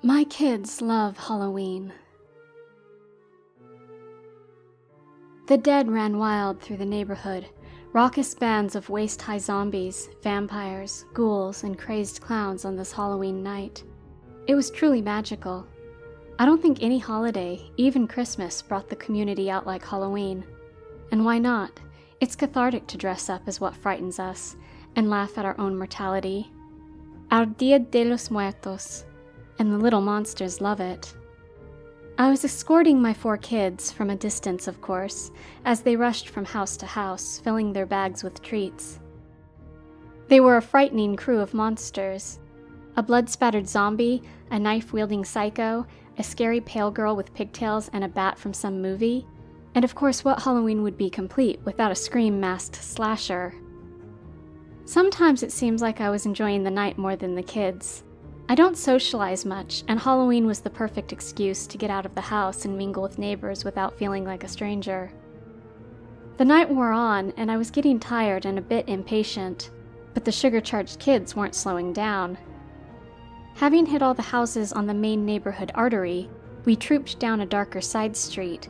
My kids love Halloween. The dead ran wild through the neighborhood, raucous bands of waist-high zombies, vampires, ghouls, and crazed clowns on this Halloween night. It was truly magical. I don't think any holiday, even Christmas, brought the community out like Halloween. And why not? It's cathartic to dress up as what frightens us, and laugh at our own mortality. Our Dia de los Muertos. And the little monsters love it. I was escorting my 4 kids, from a distance of course, as they rushed from house to house, filling their bags with treats. They were a frightening crew of monsters. A blood-spattered zombie, a knife-wielding psycho, a scary pale girl with pigtails and a bat from some movie, and of course what Halloween would be complete without a scream-masked slasher. Sometimes it seems like I was enjoying the night more than the kids. I don't socialize much, and Halloween was the perfect excuse to get out of the house and mingle with neighbors without feeling like a stranger. The night wore on, and I was getting tired and a bit impatient, but the sugar-charged kids weren't slowing down. Having hit all the houses on the main neighborhood artery, we trooped down a darker side street,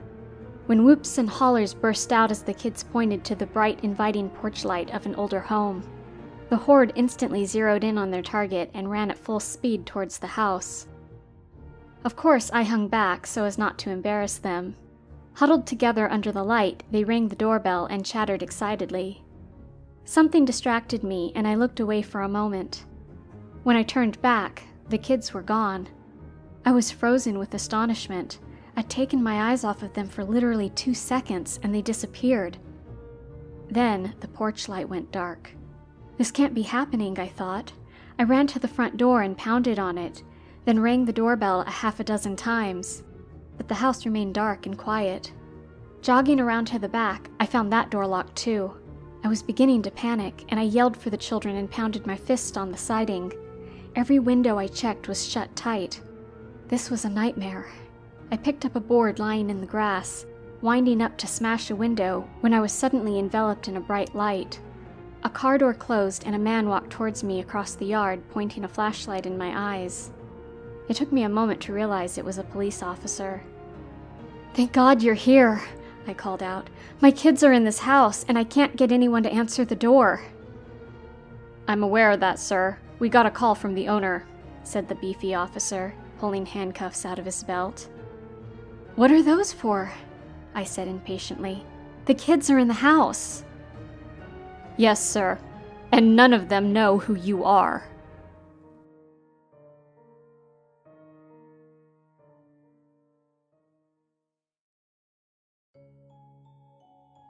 when whoops and hollers burst out as the kids pointed to the bright, inviting porch light of an older home. The horde instantly zeroed in on their target and ran at full speed towards the house. Of course, I hung back so as not to embarrass them. Huddled together under the light, they rang the doorbell and chattered excitedly. Something distracted me, and I looked away for a moment. When I turned back, the kids were gone. I was frozen with astonishment. I'd taken my eyes off of them for literally 2 seconds, and they disappeared. Then the porch light went dark. This can't be happening, I thought. I ran to the front door and pounded on it, then rang the doorbell a half a dozen times. But the house remained dark and quiet. Jogging around to the back, I found that door locked too. I was beginning to panic, and I yelled for the children and pounded my fist on the siding. Every window I checked was shut tight. This was a nightmare. I picked up a board lying in the grass, winding up to smash a window when I was suddenly enveloped in a bright light. A car door closed and a man walked towards me across the yard, pointing a flashlight in my eyes. It took me a moment to realize it was a police officer. "Thank God you're here," I called out. "My kids are in this house, and I can't get anyone to answer the door." "I'm aware of that, sir. We got a call from the owner," said the beefy officer, pulling handcuffs out of his belt. "What are those for?" I said impatiently. "The kids are in the house." "Yes, sir, and none of them know who you are."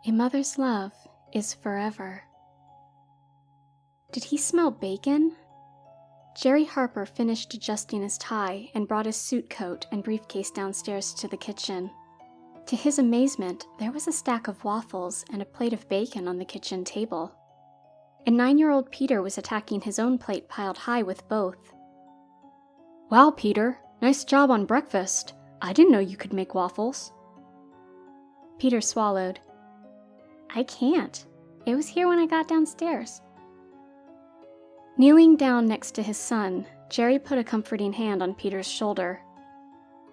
A mother's love is forever. Did he smell bacon? Jerry Harper finished adjusting his tie and brought his suit coat and briefcase downstairs to the kitchen. To his amazement, there was a stack of waffles and a plate of bacon on the kitchen table. And 9-year-old Peter was attacking his own plate piled high with both. "Wow, Peter, nice job on breakfast. I didn't know you could make waffles." Peter swallowed. "I can't. It was here when I got downstairs." Kneeling down next to his son, Jerry put a comforting hand on Peter's shoulder.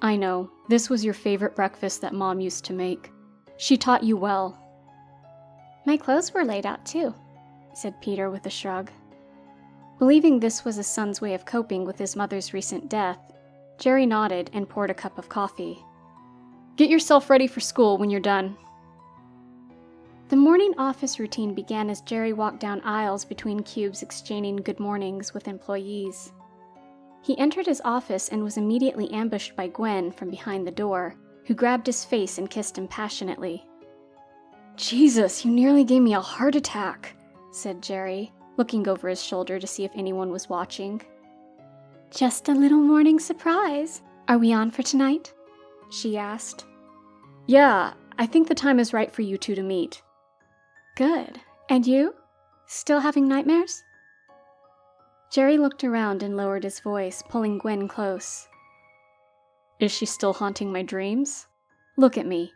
"I know, this was your favorite breakfast that Mom used to make. She taught you well." "My clothes were laid out too," said Peter with a shrug. Believing this was his son's way of coping with his mother's recent death, Jerry nodded and poured a cup of coffee. "Get yourself ready for school when you're done." The morning office routine began as Jerry walked down aisles between cubes exchanging good mornings with employees. He entered his office and was immediately ambushed by Gwen from behind the door, who grabbed his face and kissed him passionately. "Jesus, you nearly gave me a heart attack," said Jerry, looking over his shoulder to see if anyone was watching. "Just a little morning surprise. Are we on for tonight?" she asked. "Yeah, I think the time is right for you two to meet." "Good. And you? Still having nightmares?" Jerry looked around and lowered his voice, pulling Gwen close. "Is she still haunting my dreams? Look at me.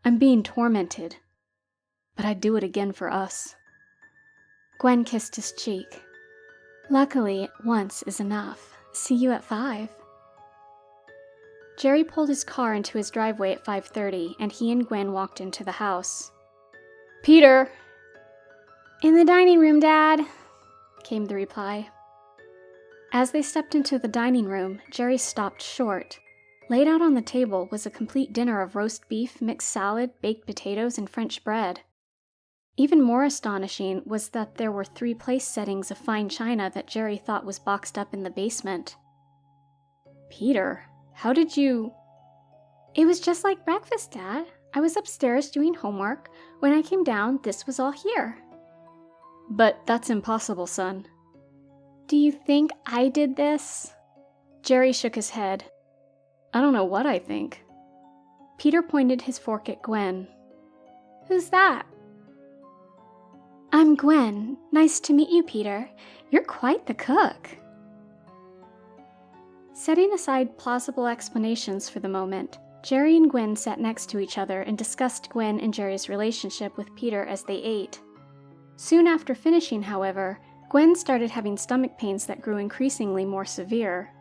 I'm being tormented. But I'd do it again for us." Gwen kissed his cheek. "Luckily, once is enough. See you at 5. Jerry pulled his car into his driveway at 5:30, and he and Gwen walked into the house. "Peter!" "In the dining room, Dad," came the reply. As they stepped into the dining room, Jerry stopped short. Laid out on the table was a complete dinner of roast beef, mixed salad, baked potatoes, and French bread. Even more astonishing was that there were 3 place settings of fine china that Jerry thought was boxed up in the basement. "Peter, how did you—" "It was just like breakfast, Dad. I was upstairs doing homework. When I came down, this was all here." "But that's impossible, son." "Do you think I did this?" Jerry shook his head. "I don't know what I think." Peter pointed his fork at Gwen. "Who's that?" "I'm Gwen. Nice to meet you, Peter. You're quite the cook." Setting aside plausible explanations for the moment, Jerry and Gwen sat next to each other and discussed Gwen and Jerry's relationship with Peter as they ate. Soon after finishing, however, Gwen started having stomach pains that grew increasingly more severe.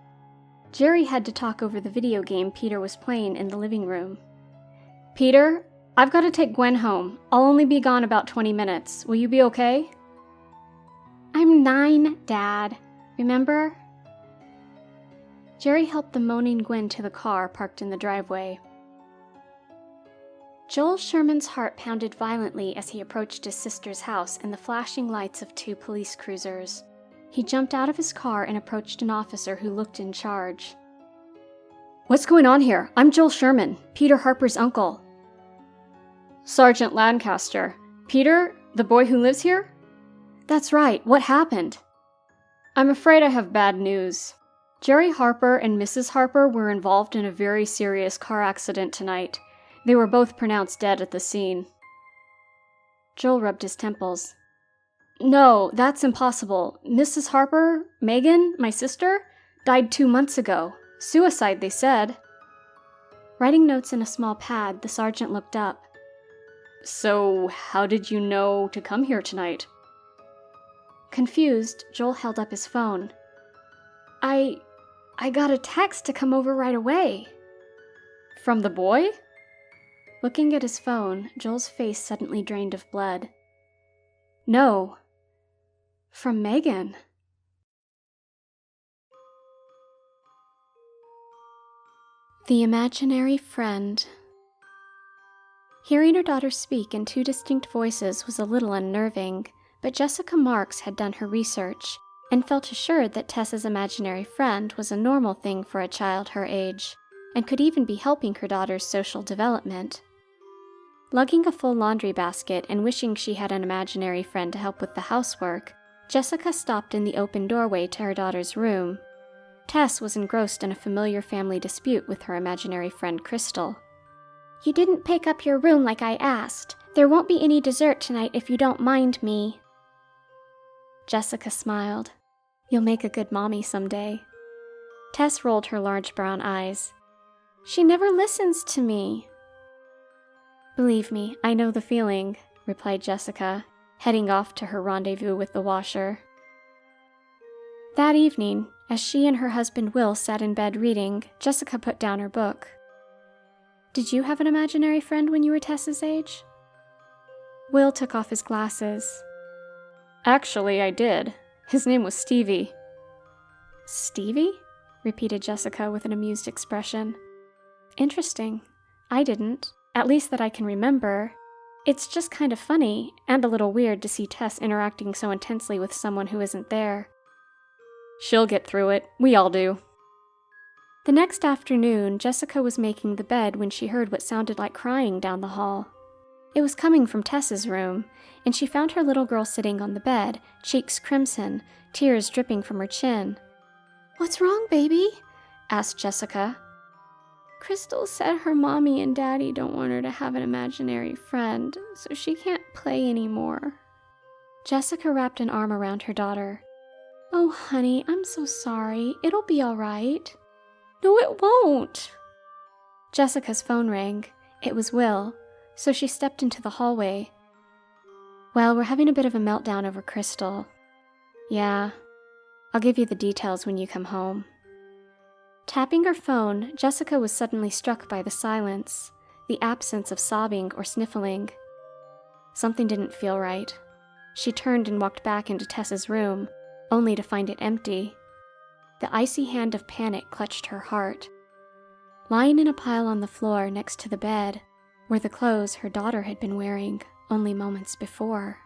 Jerry had to talk over the video game Peter was playing in the living room. "Peter, I've got to take Gwen home. I'll only be gone about 20 minutes. Will you be okay?" "I'm 9, Dad. Remember?" Jerry helped the moaning Gwen to the car parked in the driveway. Joel Sherman's heart pounded violently as he approached his sister's house in the flashing lights of 2 police cruisers. He jumped out of his car and approached an officer who looked in charge. "What's going on here? I'm Joel Sherman, Peter Harper's uncle." "Sergeant Lancaster. Peter, the boy who lives here?" "That's right. What happened?" "I'm afraid I have bad news. Jerry Harper and Mrs. Harper were involved in a very serious car accident tonight. They were both pronounced dead at the scene." Joel rubbed his temples. "No, that's impossible. Mrs. Harper, Megan, my sister, died 2 months ago. Suicide, they said." Writing notes in a small pad, the sergeant looked up. "So, how did you know to come here tonight?" Confused, Joel held up his phone. I got a text to come over right away." "From the boy?" Looking at his phone, Joel's face suddenly drained of blood. "No. From Megan." The Imaginary Friend. Hearing her daughter speak in 2 distinct voices was a little unnerving, but Jessica Marks had done her research and felt assured that Tessa's imaginary friend was a normal thing for a child her age, and could even be helping her daughter's social development. Lugging a full laundry basket and wishing she had an imaginary friend to help with the housework, Jessica stopped in the open doorway to her daughter's room. Tess was engrossed in a familiar family dispute with her imaginary friend Crystal. "You didn't pick up your room like I asked. There won't be any dessert tonight if you don't mind me." Jessica smiled. "You'll make a good mommy someday." Tess rolled her large brown eyes. "She never listens to me." "Believe me, I know the feeling," replied Jessica, heading off to her rendezvous with the washer. That evening, as she and her husband Will sat in bed reading, Jessica put down her book. "Did you have an imaginary friend when you were Tessa's age?" Will took off his glasses. "Actually, I did. His name was Stevie." "Stevie?" repeated Jessica with an amused expression. "Interesting. I didn't. At least that I can remember. It's just kind of funny, and a little weird to see Tess interacting so intensely with someone who isn't there." "She'll get through it. We all do." The next afternoon, Jessica was making the bed when she heard what sounded like crying down the hall. It was coming from Tessa's room, and she found her little girl sitting on the bed, cheeks crimson, tears dripping from her chin. "What's wrong, baby?" asked Jessica. "Crystal said her mommy and daddy don't want her to have an imaginary friend, so she can't play anymore." Jessica wrapped an arm around her daughter. "Oh, honey, I'm so sorry. It'll be all right." "No, it won't." Jessica's phone rang. It was Will, so she stepped into the hallway. "Well, we're having a bit of a meltdown over Crystal." "Yeah. I'll give you the details when you come home." Tapping her phone, Jessica was suddenly struck by the silence, the absence of sobbing or sniffling. Something didn't feel right. She turned and walked back into Tessa's room, only to find it empty. The icy hand of panic clutched her heart. Lying in a pile on the floor next to the bed were the clothes her daughter had been wearing only moments before.